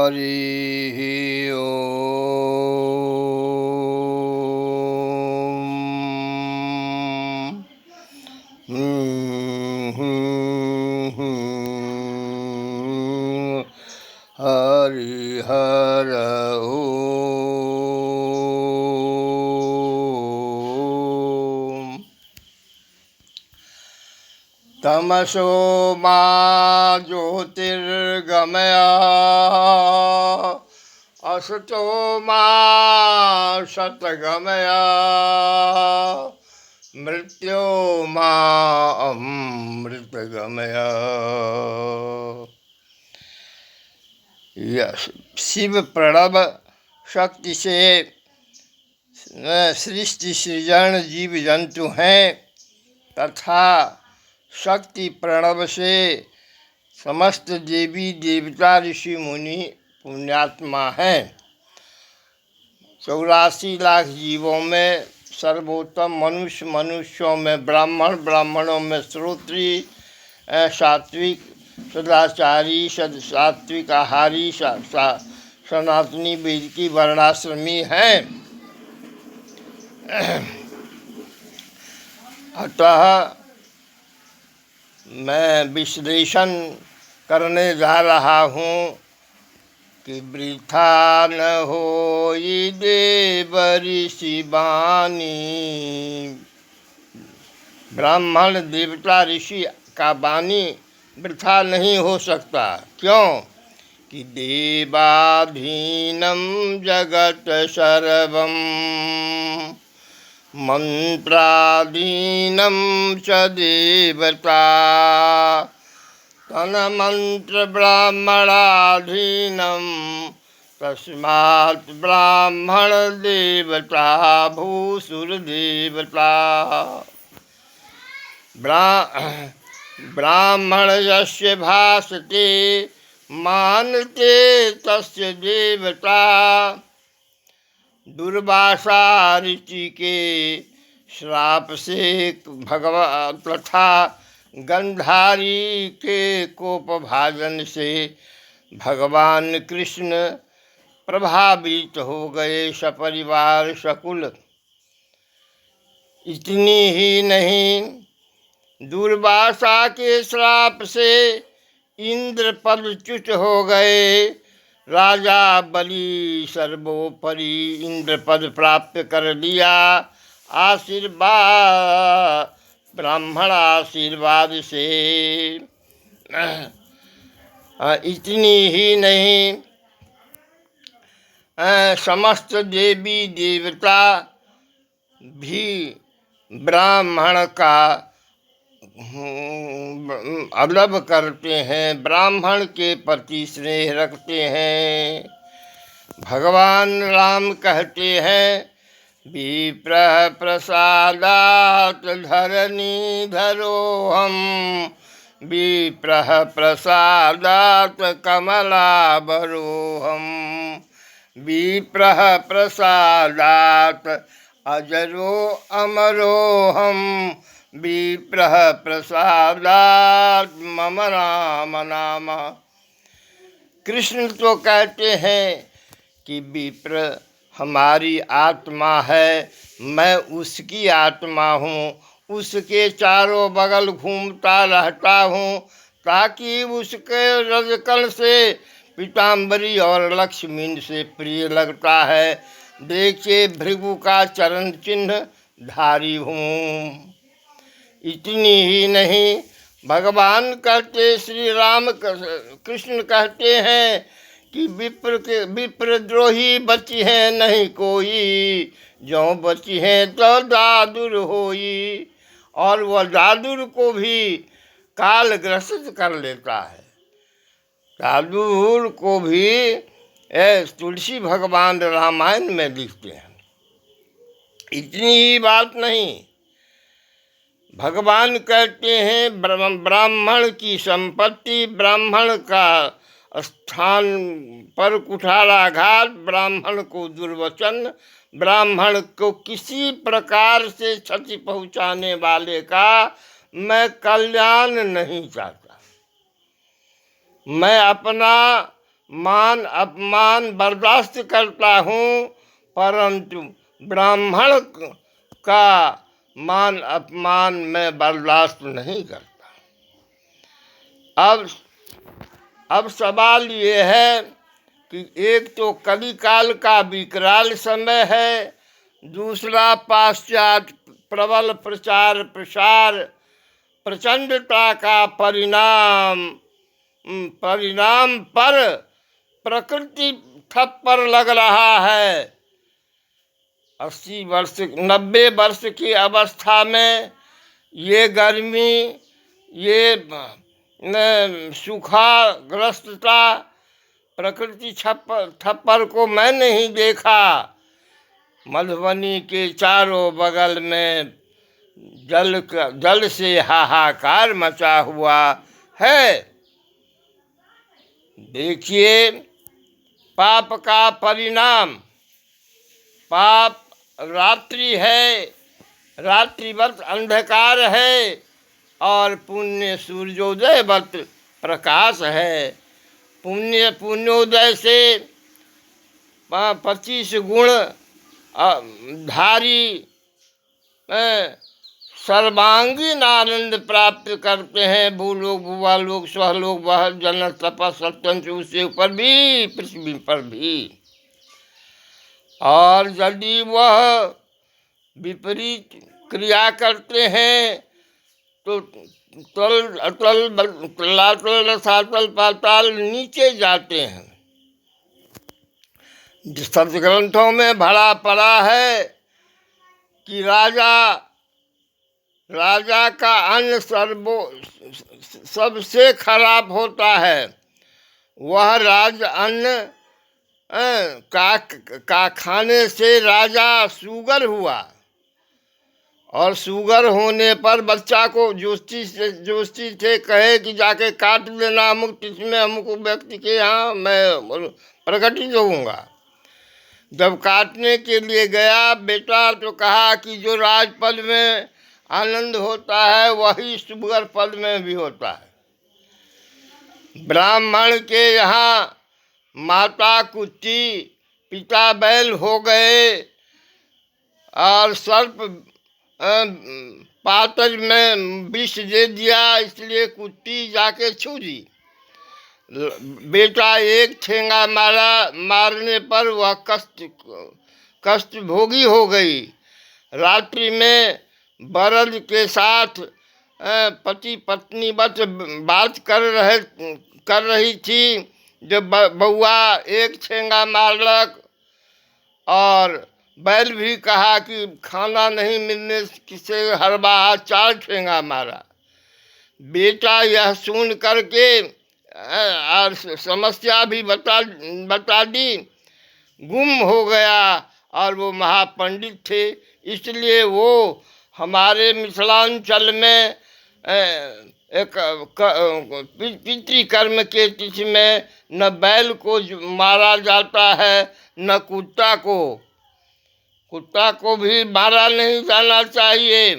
हरि ओम। हरि हर ओम। तमसो मा ज्योतिर्गमय असतो मा सतगमय मृत्यो मा अमृतगमय। यह शिव प्रणव शक्ति से सृष्टि सृजन जीव जंतु हैं तथा शक्ति प्रणव से समस्त देवी देवता ऋषि मुनि पुण्यात्मा हैं। 84 लाख जीवों में सर्वोत्तम मनुष्य, मनुष्यों में ब्राह्मण, ब्राह्मणों में श्रोत्री, सात्विक सदाचारी, सात्विक आहारी, सनातनी वेदिकी वर्णाश्रमी हैं। अतः मैं विश्लेषण करने जा रहा हूँ कि वृथा न होई देव ऋषि वाणी। ब्राह्मण देवता ऋषि का वाणी वृथा नहीं हो सकता। क्यों? कि देवाधीनम जगत सर्वम मंत्राधीनम च देवता तन्मंत्र ब्राह्मणाधीनम तस्मात् ब्राह्मण देवता भूसुर देवता। ब्राह्मण यस्य भासते मानते तस्य देवता। दुर्वासा ऋषि के श्राप से भगवान तथा गंधारी के कोप भाजन से भगवान कृष्ण प्रभावित हो गए, सपरिवार सकुल। इतनी ही नहीं, दुर्वासा के श्राप से इंद्र पदच्युत हो गए। राजा बलि सर्वोपरि इंद्र पद प्राप्त कर लिया। आशीर्वाद ब्राह्मण आशीर्वाद से। इतनी ही नहीं, समस्त देवी देवता भी ब्राह्मण का अदब करते हैं, ब्राह्मण के प्रति स्नेह रखते हैं। भगवान राम कहते हैं, विप्रः प्रसादात् धरणी धरोहम, विप्रः प्रसादात् कमलाबरोहम, विप्रः प्रसादात् अजरो अमरोहम, विप्रः प्रसादात् मम राम नाम। कृष्ण तो कहते हैं कि विप्र हमारी आत्मा है, मैं उसकी आत्मा हूँ, उसके चारों बगल घूमता रहता हूँ ताकि उसके रजकल से पीताम्बरी और लक्ष्मी से प्रिय लगता है। देखिए भृगु का चरण चिन्ह धारी हूँ। इतनी ही नहीं, भगवान कहते, श्री राम कृष्ण कहते हैं कि विप्रद्रोही बची है नहीं कोई, जो बची है तो दादुर होई। और वह दादुर को भी काल ग्रसित कर लेता है। दादुर को भी तुलसी भगवान रामायण में लिखते हैं। इतनी ही बात नहीं, भगवान कहते हैं ब्राह्मण की संपत्ति, ब्राह्मण का स्थान पर कुठाराघात, ब्राह्मण को दुर्वचन, ब्राह्मण को किसी प्रकार से क्षति पहुँचाने वाले का मैं कल्याण नहीं चाहता। मैं अपना मान अपमान बर्दाश्त करता हूँ, परंतु ब्राह्मण का मान अपमान मैं बर्दाश्त नहीं करता। अब सवाल ये है कि एक तो कलिकाल का विकराल समय है, दूसरा पाश्चात्य प्रबल प्रचार प्रसार प्रचंडता का परिणाम पर प्रकृति थप्पड़ लग रहा है। 80 वर्ष 90 वर्ष की अवस्था में ये गर्मी, ये सूखाग्रस्तता, प्रकृति थप्पड़ को मैं नहीं देखा। मधुबनी के चारों बगल में जल से हाहाकार मचा हुआ है। देखिए पाप का परिणाम, पाप रात्रि है, रात्रिवत अंधकार है, और पुण्य सूर्योदयवत प्रकाश है। पुण्योदय से 25 गुण धारी सर्वांगीण आनंद प्राप्त करते हैं। भूलोक भुवालोक स्वलोक वह जन तपा सत्यंत, उससे ऊपर भी पृथ्वी पर भी। और यदि वह विपरीत क्रिया करते हैं तो तल अतल लातल रसातल पाताल नीचे जाते हैं। सत्ग्रंथों में भरा पड़ा है कि राजा का अन्न सबसे खराब होता है। वह राज अन्न का खाने से राजा सुगर हुआ, और सुगर होने पर बच्चा को जोशी से कहे कि जाके काट देना अमुक तिथि अमुक व्यक्ति के यहाँ मैं प्रकटित होऊंगा। जब काटने के लिए गया बेटा तो कहा कि जो राजपद में आनंद होता है वही सुगर पद में भी होता है। ब्राह्मण के यहाँ माता कुत्ती, पिता बैल हो गए, और सर्प पातर में विष दे दिया, इसलिए कुत्ती जाके छू दी। बेटा एक ठेंगा मारने पर वह कष्ट भोगी हो गई। रात्रि में बरद के साथ पति पत्नी बात कर रही थी, जब बउआ एक ठेंगा मारलक, और बैल भी कहा कि खाना नहीं मिलने से हर बार 4 ठेंगा मारा। बेटा यह सुन करके और समस्या भी बता दी, गुम हो गया, और वो महापंडित थे, इसलिए वो हमारे मिथिलांचल में एक पितृकर्म के तिथि में न बैल को मारा जाता है न कुत्ता को भी मारा नहीं जाना चाहिए।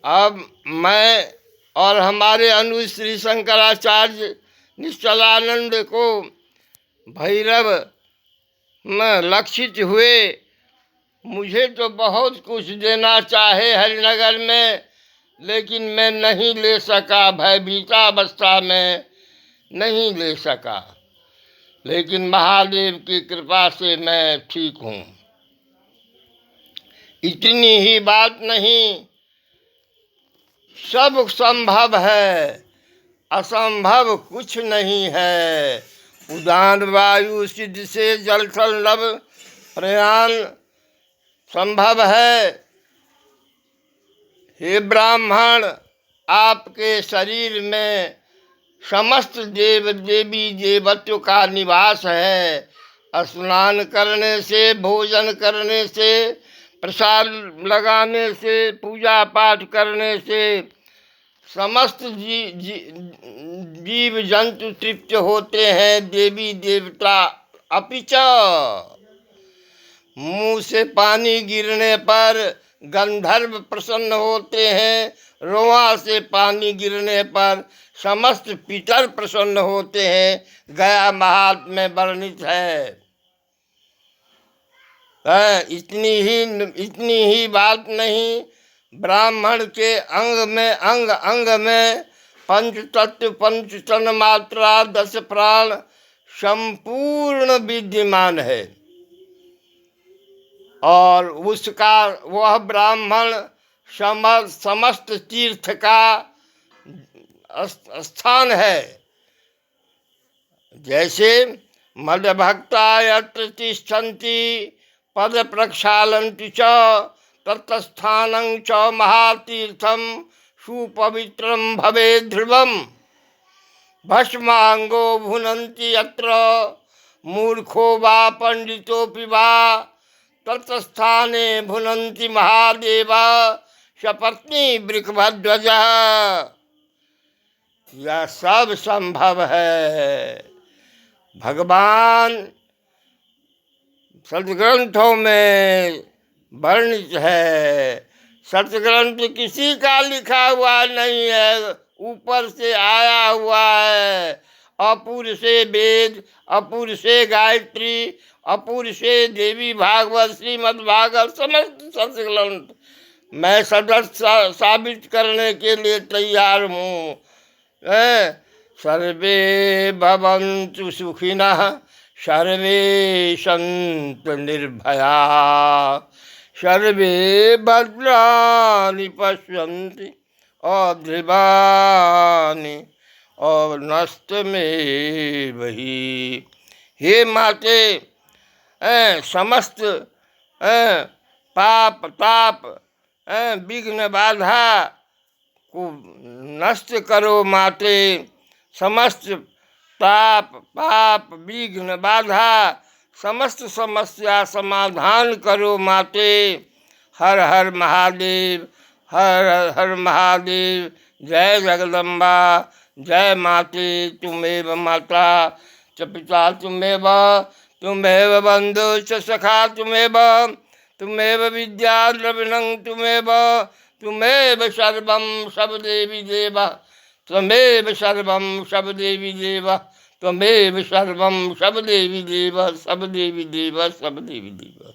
अब मैं और हमारे अनुज श्री शंकराचार्य निश्चलानंद को भैरव में लक्षित हुए। मुझे तो बहुत कुछ देना चाहे हरिनगर में, लेकिन मैं नहीं ले सका, भयभीतावस्था में नहीं ले सका, लेकिन महादेव की कृपा से मैं ठीक हूँ। इतनी ही बात नहीं, सब संभव है, असंभव कुछ नहीं है। उदान वायु सिद्ध से जल थल नभ प्रयाण संभव है। हे ब्राह्मण, आपके शरीर में समस्त देव देवी देवत्व का निवास है। स्नान करने से, भोजन करने से, प्रसाद लगाने से, पूजा पाठ करने से समस्त जीव जंतु तृप्त होते हैं, देवी देवता। अपिच मुँह से पानी गिरने पर गंधर्व प्रसन्न होते हैं, रोआ से पानी गिरने पर समस्त पितर प्रसन्न होते हैं, गया महात्म्य में वर्णित है। इतनी ही बात नहीं, ब्राह्मण के अंग अंग में पंच तत्व, पंच तन मात्रा, 10 प्राण संपूर्ण विद्यमान है। और उसका वह ब्राह्मण समस्त तीर्थ का स्थान है। जैसे मदभक्ता यत्र तिष्ठन्ति पद प्रक्षालन्ति च तत्स्थानं च महातीर्थम सुपवित्रम भवे ध्रुवम। भस्मांगो भुनन्ति यत्र मूर्खो वा पंडितोऽपि वा तत्स्थाने भुनन्ति महादेवा सपत्नी वृषभध्वज। यह सब संभव है। भगवान सदग्रंथों में वर्णित है। सतग्रंथ किसी का लिखा हुआ नहीं है, ऊपर से आया हुआ है। अपूर से वेद, अपूर से गायत्री, अपूर से देवी भागवत, श्रीमद् भागवत, समस्त सतग्रंथ मैं सदस्य साबित करने के लिए तैयार हूँ। सर्वे भवन्तु सुखिनः, सर्वे सन्तु निर्भया, सर्वे भद्राणि पश्यन्ति अध्रिवानि और नस्तमेव हि। हे माते, समस्त पाप ताप विघ्न बाधा को नष्ट करो माते। समस्त ताप पाप विघ्न बाधा समस्त समस्या समाधान करो माते। हर हर महादेव, हर हर महादेव। जय जगदम्बा, जय माते। तुमेव माता च पिता तुमेव, तुमेव बंधु च सखा तुमेव, तुमेव विद्या द्रविणं तुमेव, तुमेव सर्वं सब देवी देव, त्वमेव सर्वं सब देवी देव, त्वमेव सर्वं सब देवी देव, सब देवी देव, सब देवी देव।